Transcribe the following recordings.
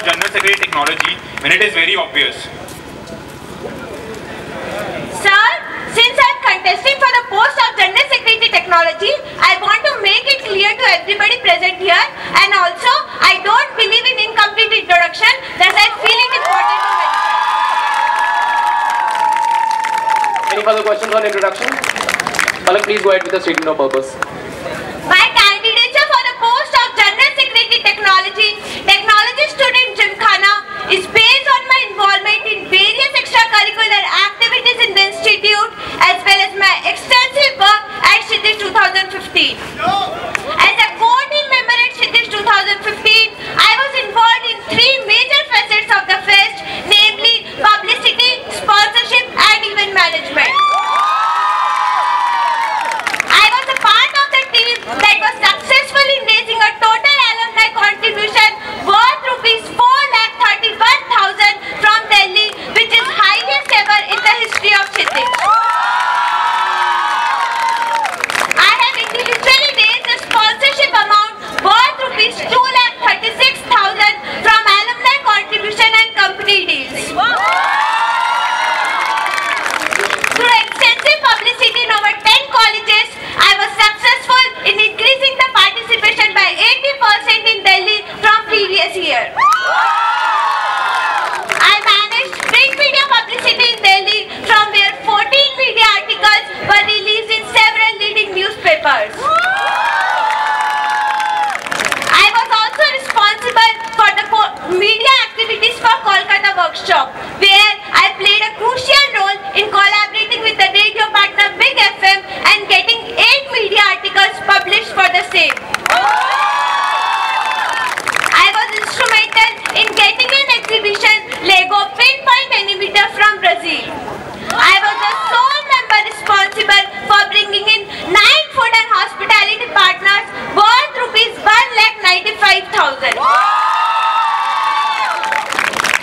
General Secretary Technology when it is very obvious? Sir, since I am contesting for the post of General Secretary Technology, I want to make it clear to everybody present here, and also I don't believe in incomplete introduction, thus I feel it important to mention. Any further questions on introduction? Palak, please go ahead with the statement of purpose. My candidature for the post of General Secretary Technology student Gymkhana is based on my involvement in various extracurricular activities in the institute as well as my extensive work at Kshitij 2015. As a core team member at Kshitij 2015, I was involved in 3 major facets of the fest, namely publicity, sponsorship and event management. I was a part of the team that was successful in raising a total alumni contribution worth rupees 4,31,000 from Delhi, which is highest ever in the history of Kshitij. I have individually raised a sponsorship amount worth rupees 2,36,000 from alumni contribution and company deals. Through extensive publicity in over 10 colleges, I was successful in increasing the participation by 80% in Delhi from previous year. I managed print media publicity in Delhi, from where 14 media articles were released in several leading newspapers. I was also responsible for the media activities for Kolkata workshop, where I played a crucial role in collaborating with the radio partner Big FM and getting 8 media articles published for the same. I was instrumental in getting an exhibition Lego Pinpoint Animator from Brazil. I was the sole member responsible for bringing in 9 food and hospitality partners worth rupees 1,95,000.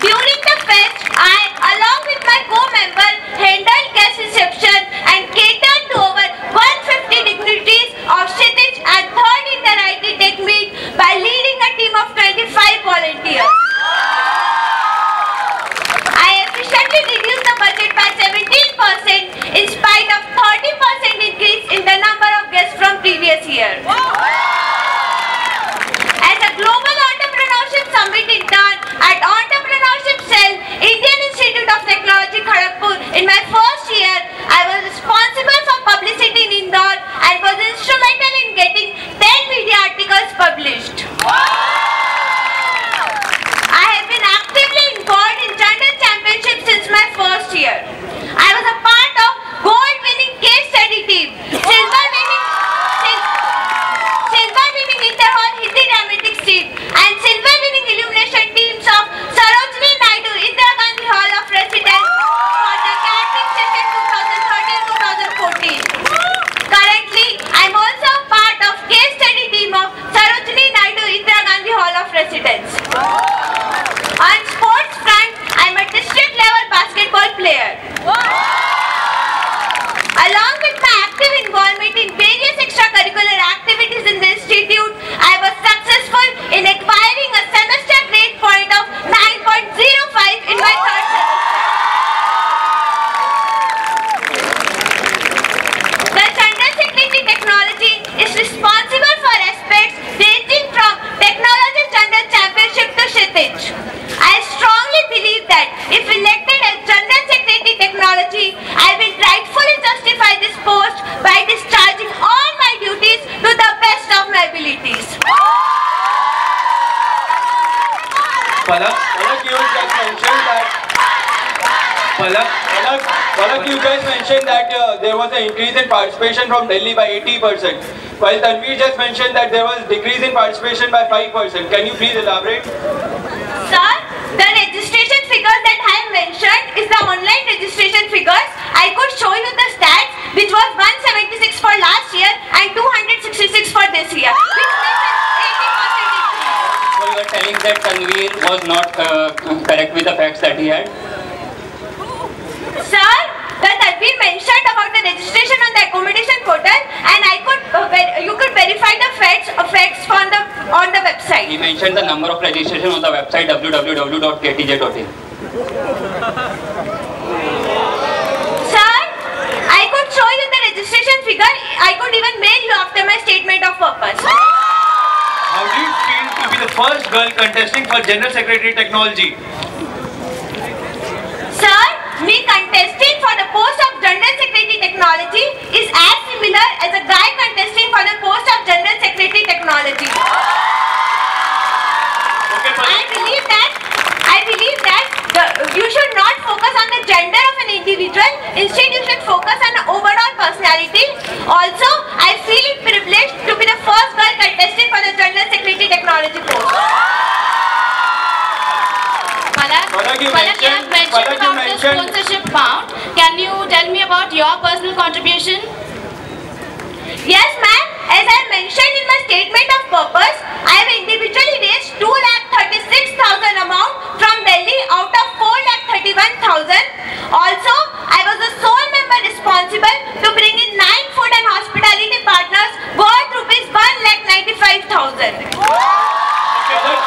During the fest, I, along with my co-member, handled guest reception and catered to over 150 dignitaries of Kshitij and 3rd in the IT Tech Meet by leading a team of 25 volunteers. I efficiently reduced the budget by 17% in spite of 30% increase in the number of guests from previous year. As a global entrepreneurship summit intern at Entrepreneurship Cell, Indian Institute of Technology, Kharagpur, in my first year, I was responsible for publicity in Indore and was instrumental in getting 10 media articles published. I have been actively involved in General Championship since my first year. I was a part of gold winning case study team, silver winning Interhall Hindi Dramatics team, and silver winning illumination teams of Sarojini Naidu Indira Gandhi Hall of Residence for the camping session 2013-2014. Currently, I am also a part of case study team of Sarojini Naidu Indira Gandhi Hall of Residence. On sports front, I am a district level basketball player. Along with my active involvement in various extracurricular activities in the institute, I was successful in acquiring a semester grade point of 9.05 in my 3rd semester. The General Secretary Technology is responsible for aspects ranging from Technology General Championship to Kshitij. I strongly believe that if elected as General Secretary Technology, I will rightfully justify this post by discharging all my duties to the best of my abilities. Palak, you just mentioned that there was an increase in participation from Delhi by 80%, while Tanveer just mentioned that there was decrease in participation by 5%. Can you please elaborate? Sir, the registration figures that I have mentioned is the online registration figures. I could show you the stats, which was 176 for last year and 266 for this year, which means 80% increase. So you are telling that Tanveer was not correct with the facts that he had? Sir, the Tanveer mentioned about the registration on the accommodation portal, and you could verify the facts on the website. He mentioned the number of registration on the website www.ktj.in. Sir, I could show you the registration figure. I could even mail you after my statement of purpose. How do you feel to be the first girl contesting for General Secretary Technology? Sir, me contesting for the post of General Secretary Technology is as similar as a guy contesting for the post of General Secretary Technology. I believe that you should not focus on the gender of an individual. Instead, you should focus on the overall personality. Also, I feel it privileged to be the first girl contesting for the General Secretary Technology post. Palak, you have mentioned about the sponsorship amount. Can you tell me about your personal contribution? Yes, ma'am. As I mentioned in my statement of purpose, I have individually raised 2,36,000 amount from Delhi out of 4,31,000. Also, I was the sole member responsible to bring in 9 food and hospitality partners worth rupees 1,95,000.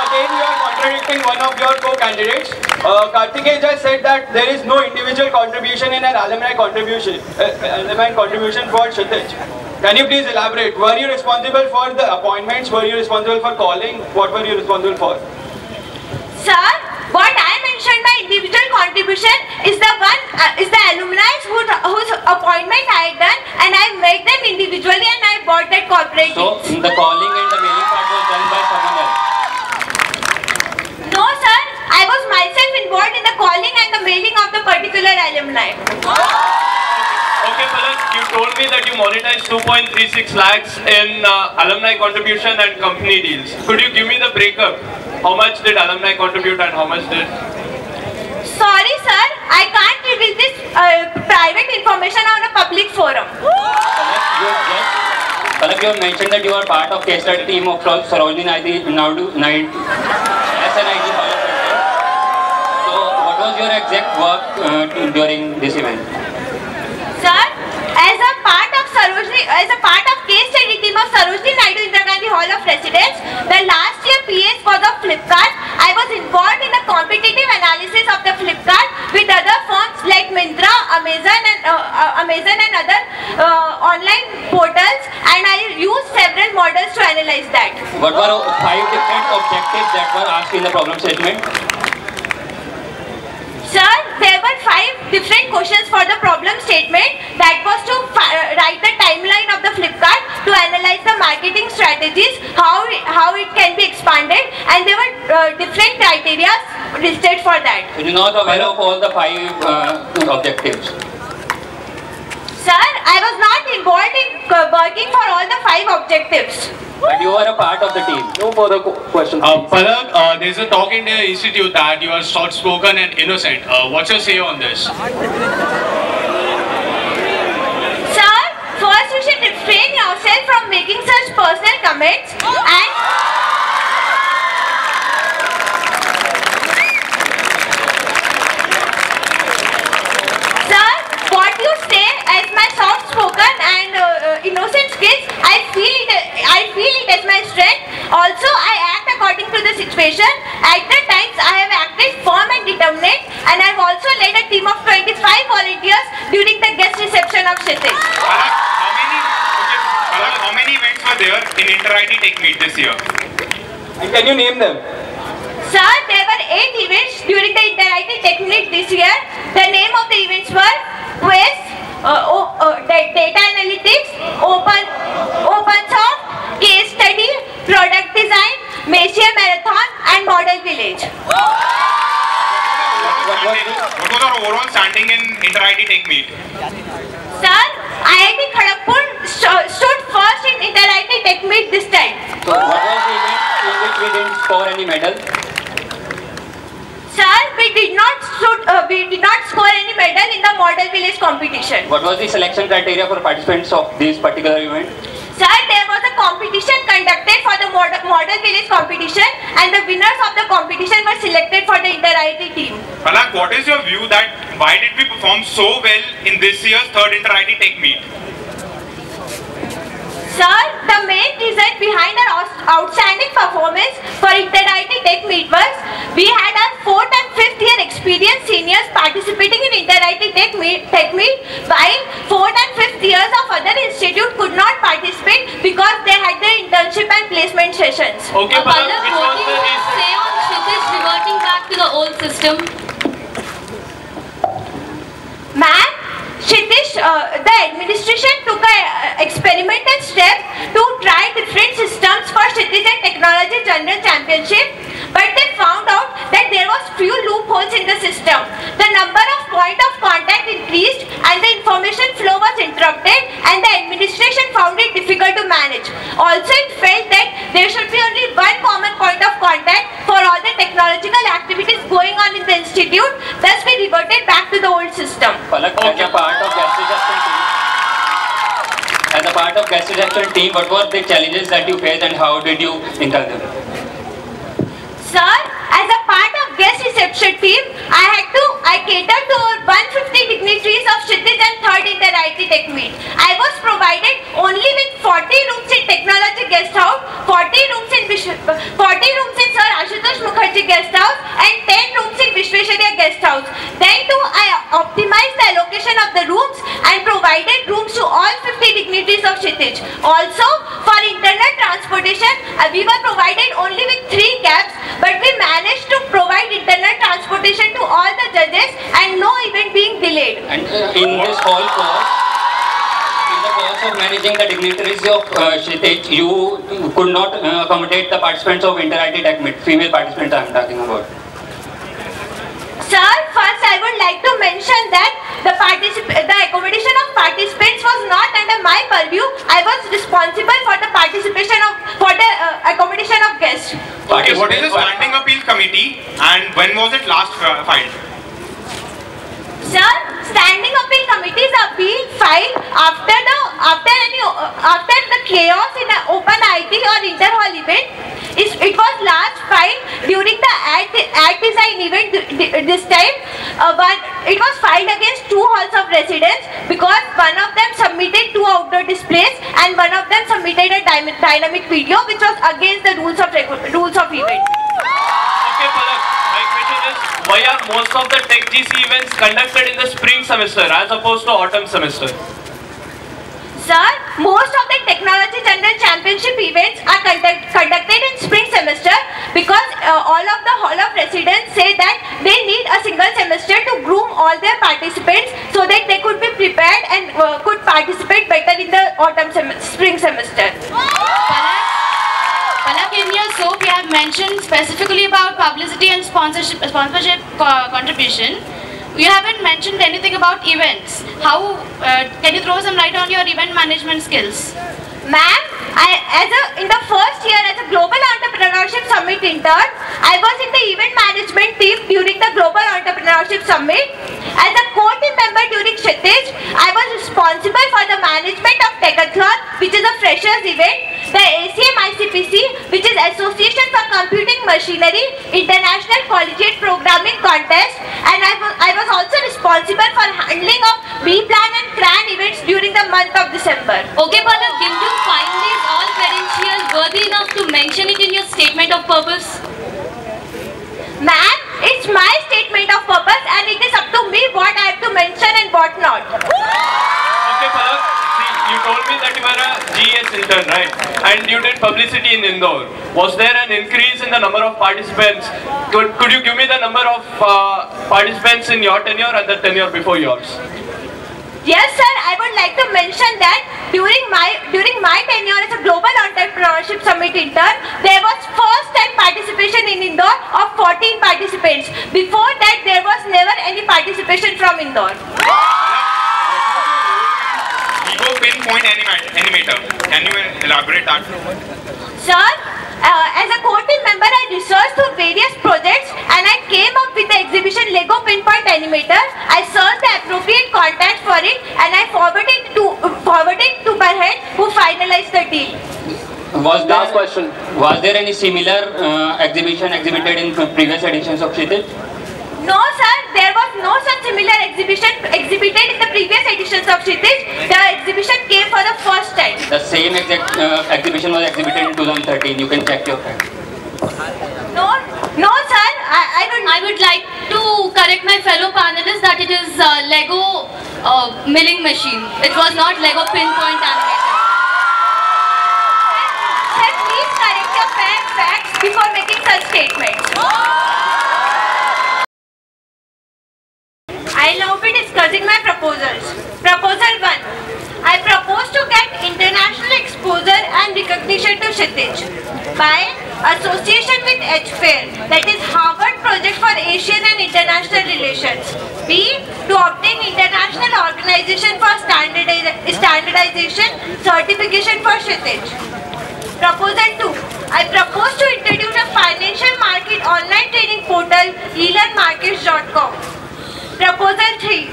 Again, you are contradicting one of your co-candidates. Karthikeya just said that there is no individual contribution in an alumni contribution for Kshitij. Can you please elaborate? Were you responsible for the appointments? Were you responsible for calling? What were you responsible for? Sir, what I mentioned by individual contribution is the alumni whose appointment I had done, and I met them individually and I bought that corporate. So the calling and the mailing part was done by someone else. No, sir. I was myself involved in the calling and the mailing of the particular alumni. Okay, Palak, you told me that you monetized 2.36 lakhs in alumni contribution and company deals. Could you give me the breakup? How much did alumni contribute and how much did... Sorry, sir. I can't reveal this private information on a public forum. Palak, you have mentioned that you are part of case study team of Sarojini Naidu SNID Hall of Fame. So, what was your exact work during this event? Sir, as a part of case study team of Sarojini Naidu Indira Gandhi Hall of Residence, the last year PS was of Flipkart. I was involved in the competitive analysis of the Flipkart with other firms like Myntra, Amazon and other online portals, and I used several models to analyze that. What were 5 different objectives that were asked in the problem statement? Sir, there were 5 different questions for the problem statement. That was to write the timeline of the Flipkart, to analyze the marketing strategies, how it can be expanded, and there were different criteria listed for that. So you're not aware of all the 5 objectives? Sir, I was not involved in working for all the 5 objectives. But you are a part of the team. No further questions. Palak, there's a talk in the institute that you are soft-spoken and innocent. What's your say on this? Sir, first you should refrain yourself from making such personal comments and... Sir, what you say as my soft-spoken and innocent skills, I feel it as my strength. Also, I act according to the situation. At the times, I have acted firm and determined, and I have also led a team of 25 volunteers during the guest reception of Kshitij. Palak, how many events were there in Inter-IT Tech Meet this year? And can you name them? Sir, there were 8 events during the Inter-IT Tech Meet this year. The name of the events were Quest, Data Analytics, OpenSoft, Case Study, Product Design, Messier Marathon, and Model Village. What was our overall standing in Inter-IT Tech Meet? Sir, IIT Kharagpur stood first in Inter-IT Tech Meet this time. So what was the event in which we didn't score any medal? Sir, we did not score any medal in the Model Village competition. What was the selection criteria for participants of this particular event? Sir, there was a competition conducted for the Model Village competition, and the winners of the competition were selected for the Inter Inter-IT team. Palak, what is your view that why did we perform so well in this year's third Inter-IT Tech Meet? Sir, the main reason behind our outstanding performance for Inter-IT Tech Meet was we had our 4th and 5th year experienced seniors participating in Inter-IT Tech Meet, while 4th and 5th years of other institutes could not participate because they had their internship and placement sessions. Okay, Palak, what do you say on Kshitij reverting back to the old system? Ma'am, Kshitij, the administration took an experimental step to try different systems for Kshitij and Technology General Championship, but they found out that there was few loopholes in the system. The number of point of contact increased and the information flow was interrupted, and the administration found it difficult to manage. Also, it felt that there should be only one common point of contact for all the technological activities going on in the institute. Thus, we reverted back to the old system. Palak, as a part of guest reception team, what were the challenges that you faced and how did you incur them? Sir, as a part of guest reception team, I catered to over 150 dignitaries of Kshitij and 3rd Inter-IT Tech Meet. I was provided only with 40 rooms in Technology Guest House, 40 rooms in Sir Ashutosh Mukherjee Guest House, and 10 rooms in Vishwesharaya Guest House. Then too, I optimized the allocation of the rooms and provided rooms to all 50 dignitaries of Kshitij. Also, for internal transportation, we were provided only with 3 cabs, but we managed to provide internal transportation to all the judges and no event being delayed. And in this whole course, in the course of managing the dignitaries of Kshitij, you could not accommodate the participants of Inter-IT Tech Meet, female participants I am talking about. Sir, first I would like to mention that the accommodation of participants was not under my purview. I was responsible for the accommodation of guests. Okay, what is the standing appeal committee and when was it last filed? Sir, standing appeal committees are being filed after the chaos in an open IT or inter-hall event. It was last filed during the ad design event this time. It was filed against 2 halls of residence because one of them submitted 2 outdoor displays and one of them submitted a dynamic video which was against the rules of event. Okay, Palak, my question is, why are most of the Tech GC events conducted in the spring semester as opposed to autumn semester? Sir, most of the Technology General Championship events are conducted in spring semester because all of the Hall of Residents say that they need a single semester to groom all their participants so that they could be prepared and could participate better in the spring semester. Palak, in your SOAP, you have mentioned specifically about publicity and sponsorship contribution. You haven't mentioned anything about events. How can you throw some light on your event management skills? Ma'am, in the first year as a Global Entrepreneurship Summit intern, I was in the event management team during the Global Entrepreneurship Summit. As a core team member during Kshitij, I was responsible for the management of Techathon, which is a freshers event, the ACM ICPC, which is Association for Computing Machinery International Collegiate Programming Contest, and I was also responsible for handling of B-Plan and CRAN events during the month of December. Okay, Palak, did you find these all credentials worthy enough to mention it in your statement of purpose? Ma'am, it's my statement of purpose and it is up to me what I have to mention and what not. Okay, Palak, see, you told me that you were a GS intern, right? And you did publicity in Indore. Was there an increase in the number of participants? Could you give me the number of participants in your tenure and the tenure before yours? Yes, sir. I would like to mention that during my tenure as a Global Entrepreneurship Summit intern, there was first-time participation in Indore of 14 participants. Before that, there was never any participation from Indore. Ego pinpoint animator. Can you elaborate that? Sir, as a core team member, I researched through various projects and I came up with the exhibition Lego Pinpoint Animator. I searched the appropriate content for it and I forwarded to my head who finalized the deal. Last question. Was there any similar exhibition exhibited in previous editions of Kshitij? No sir, there was no such similar exhibition exhibited in the previous editions of Kshitij. The exhibition came for the first time. The same exact exhibition was exhibited in 2013. You can check your facts. No sir, I would like to correct my fellow panelists that it is Lego milling machine. It was not Lego pinpoint animator. Sir, please correct your facts before making such statements. I'll now be discussing my proposals. Proposal 1. I propose to get international exposure and recognition to Kshitij by association with HPAIR, that is Harvard Project for Asian and International Relations. B. To obtain International Organization for Standardization certification for Kshitij. Proposal 2. I propose to introduce a financial market online training portal, elearnmarkets.com. Proposal 3.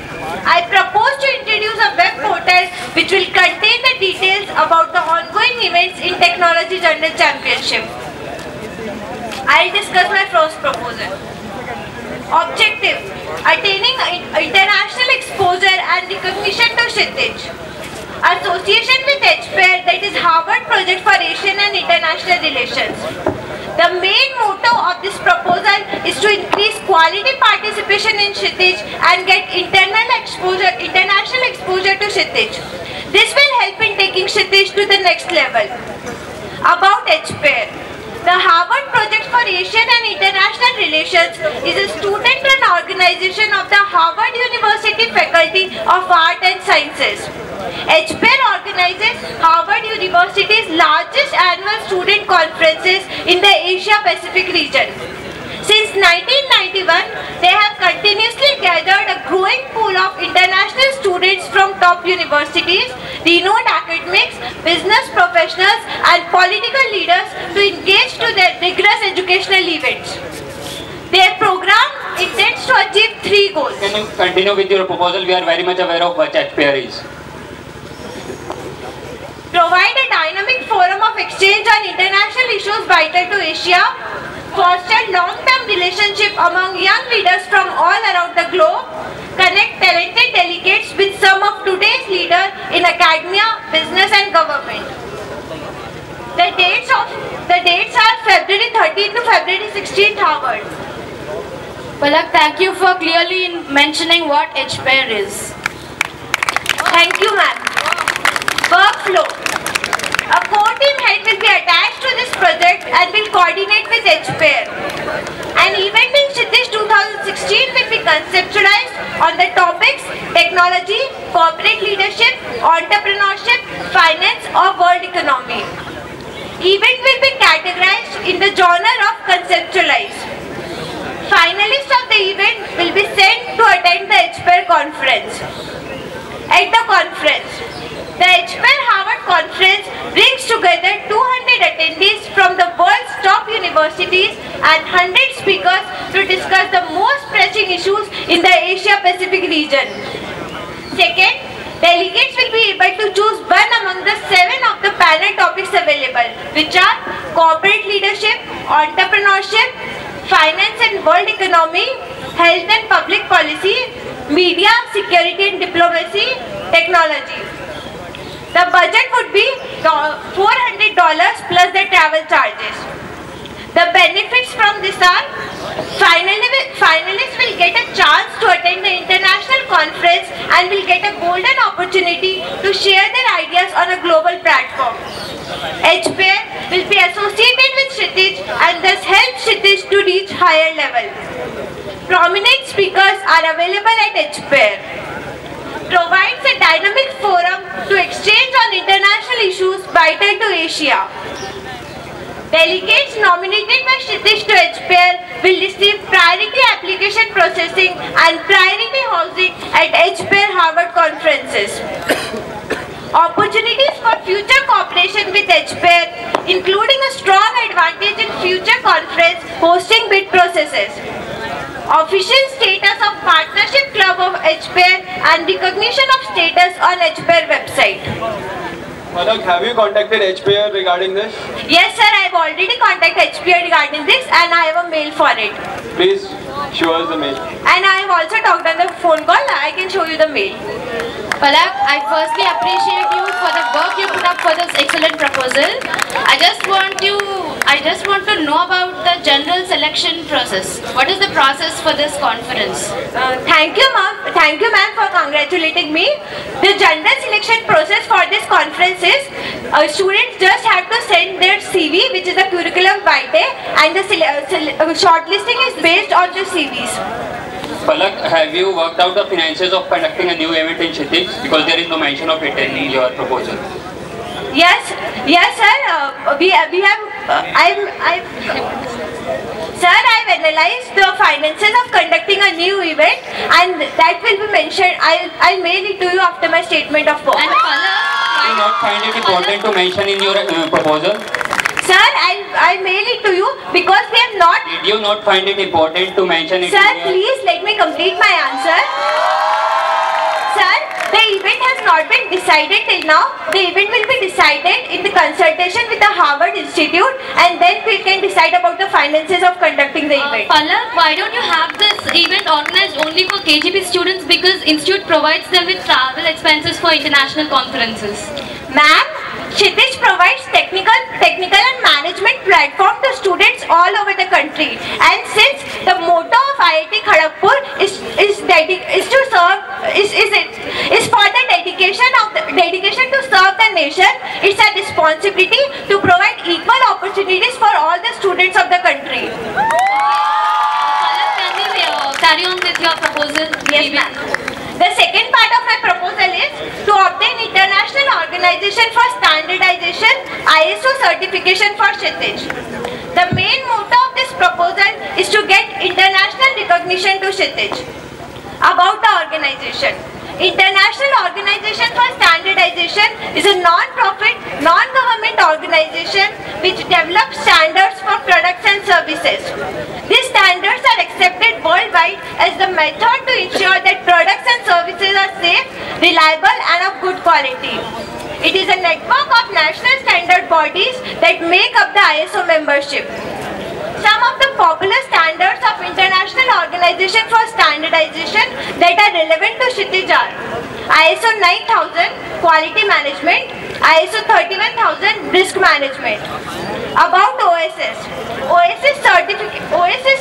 I propose to introduce a web portal which will contain the details about the ongoing events in Technology Journal Championship. I'll discuss my first proposal. Objective: attaining international exposure and recognition to Kshitij. Association with HPAIR, that is Harvard Project for Asian and International Relations. The main motto of this proposal is to increase quality participation in Kshitij and get international exposure to Kshitij. This will help in taking Kshitij to the next level. About HPAIR. The Harvard Project for Asian and International Relations is a student-run organization of the Harvard University Faculty of Art and Sciences. HPAIR organizes Harvard University's largest annual student conferences in the Asia-Pacific region. Since 1991, they have continuously gathered a growing pool of international students from top universities, renowned academics, business professionals, and political leaders to engage to their rigorous educational events. Their program intends to achieve 3 goals. Can you continue with your proposal? We are very much aware of what HPAIR is. Provide a dynamic forum of exchange on international issues vital to Asia. Foster long-term relationship among young leaders from all around the globe. Connect talented delegates with some of today's leaders in academia, business and government. The dates are February 13th to February 16th, Harvard. Palak, thank you for clearly mentioning what HPAIR is. Thank you, ma'am. Workflow. A core team head will be attached to this project and will coordinate with HPAIR. An event in Kshitij 2016 will be conceptualized on the topics technology, corporate leadership, entrepreneurship, finance or world economy. Event will be categorized in the genre of conceptualized. Finalists of the event will be sent to attend the HPAIR conference. At the conference, the HPAIR Harvard Conference brings together 200 attendees from the world's top universities and 100 speakers to discuss the most pressing issues in the Asia-Pacific region. Second, delegates will be able to choose one among the 7 of the panel topics available, which are corporate leadership, entrepreneurship, finance and world economy, health and public policy, media, security and diplomacy, technology. The budget would be $400 plus the travel charges. The benefits from this are finalists will get a chance to attend the international conference and will get a golden opportunity to share their ideas on a global platform. HPAIR will be associated with Kshitij and thus help Kshitij to reach higher level. Prominent speakers are available at HPAIR. Provides a dynamic forum to exchange on international issues vital to Asia. Delegates nominated by Kshitij to HPAIR will receive priority application processing and priority housing at HPAIR Harvard conferences. Opportunities for future cooperation with HPAIR, including a strong advantage in future conference hosting bid processes. Official status of Partnership Club of HPAIR and recognition of status on HPAIR website. Palak, have you contacted HPAIR regarding this? Yes sir, I have already contacted HPAIR regarding this and I have a mail for it. Please show us the mail. And I have also talked on the phone call. I can show you the mail. Palak, I firstly appreciate you for the work you put up for this excellent proposal. I just want to know about the general selection process. What is the process for this conference? Thank you, ma'am. Thank you, ma'am, for congratulating me. The general selection process for this conference is students just have to send their CV, which is a curriculum vitae, and the shortlisting is based on the CVs. Palak, have you worked out the finances of conducting a new event in Kshitij? Because there is no mention of it in your proposal. Yes, sir. Sir, I've analyzed the finances of conducting a new event, and that will be mentioned. I'll mail it to you after my statement of work. And Palak, Do you not find it important to mention in your proposal? Sir, I'll mail it to you because we have not. Did you not find it important to mention it? Sir, please let me complete my answer. Sir, the event has not been decided till now. The event will be decided in the consultation with the Harvard Institute, and then we can decide about the finances of conducting the event. Palak, why don't you have this event organized only for KGP students, because Institute provides them with travel expenses for international conferences? Ma'am, Kshitij provides technical and management platform to students all over the country. And since the motto of IIT Kharagpur is for the dedication to serve the nation, it's a responsibility to provide equal opportunities for all the students of the country. Palak, can we carry on with your proposal? Yes, ma'am. The second part of my proposal is to obtain International Organization for Standardization ISO certification for Kshitij. The main motto of this proposal is to get international recognition to Kshitij. About the organization. International Organization for Standardization is a non-profit, non-government organization which develops standards for products and services. These standards are accepted worldwide as the method to ensure that products and services are safe, reliable and of good quality. It is a network of national standard bodies that make up the ISO membership. Some of the popular standards of International Organization for Standardization that are relevant to Kshitij are ISO 9000 Quality Management, ISO 31000 Risk Management. About OSS. OSS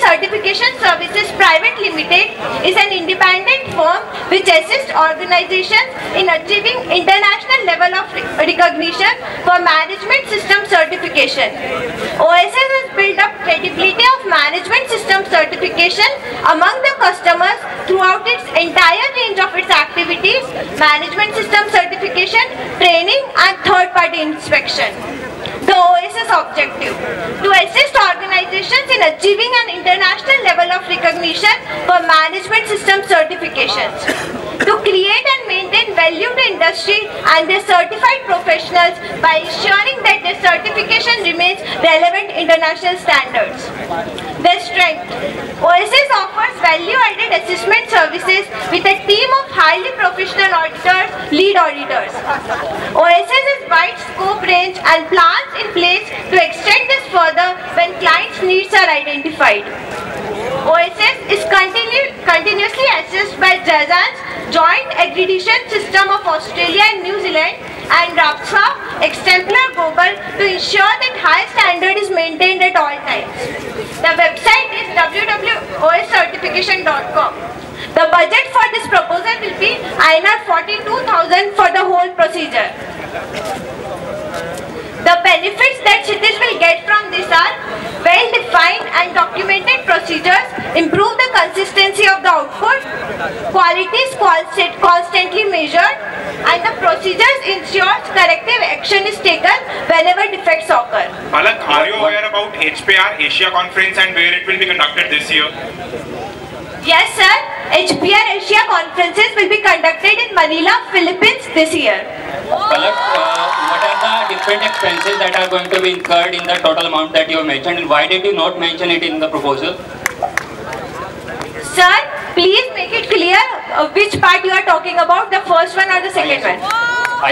Certification Services Private Limited is an independent firm which assists organizations in achieving international level of recognition for management system certification. OSS has built up credibility of management system certification among the customers throughout its entire range of its activities, management system certification, training and third-party inspection. The OSS objective: to assist organizations in achieving an international level of recognition for management system certifications, to create and maintain value to industry and their certified professionals by ensuring that their certification remains relevant international standards. Their strength: OSS offers value-added assessment services with a team of highly professional auditors, lead auditors. OSS has wide scope range and plans in place to extend this further when clients' needs are identified. OSS is continuously assessed by JAZAN's Joint Accreditation System of Australia and New Zealand and RAPSA Exemplar Global to ensure that high standard is maintained at all times. The website is www.oscertification.com. The budget for this proposal will be INR 42,000 for the whole procedure. The benefits that Kshitij will get from this are well-defined and documented procedures, improve the consistency of the output, quality is constantly measured, and the procedures ensures corrective action is taken whenever defects occur. Palak, are you aware about HPR Asia Conference and where it will be conducted this year? Yes, sir. HPR Asia conferences will be conducted in Manila, Philippines this year. Palak, what are the different expenses that are going to be incurred in the total amount that you mentioned, and why did you not mention it in the proposal? Sir, please make it clear which part you are talking about, the first one or the second one.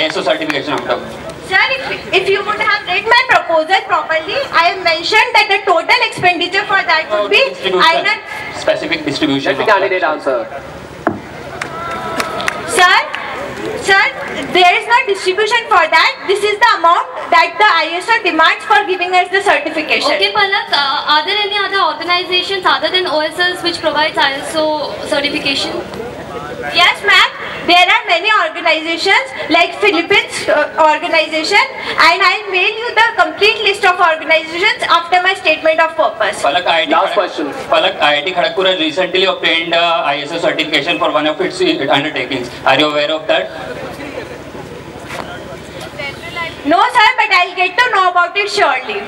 ISO certification I'm talking. Sir, if you would have read my proposal properly, I have mentioned that the total expenditure for that would be specific distribution. Let the candidate answer. Sir, there is no distribution for that. This is the amount that the ISO demands for giving us the certification. Okay, Palak, are there any other organizations other than OSLs which provides ISO certification? Yes, ma'am. There are many organizations like Philippines organization, and I'll mail you the complete list of organizations after my statement of purpose. Palak, Last question. Palak, IIT Kharagpur has recently obtained ISO certification for one of its undertakings. Are you aware of that? No, sir, but I'll get to know about it surely.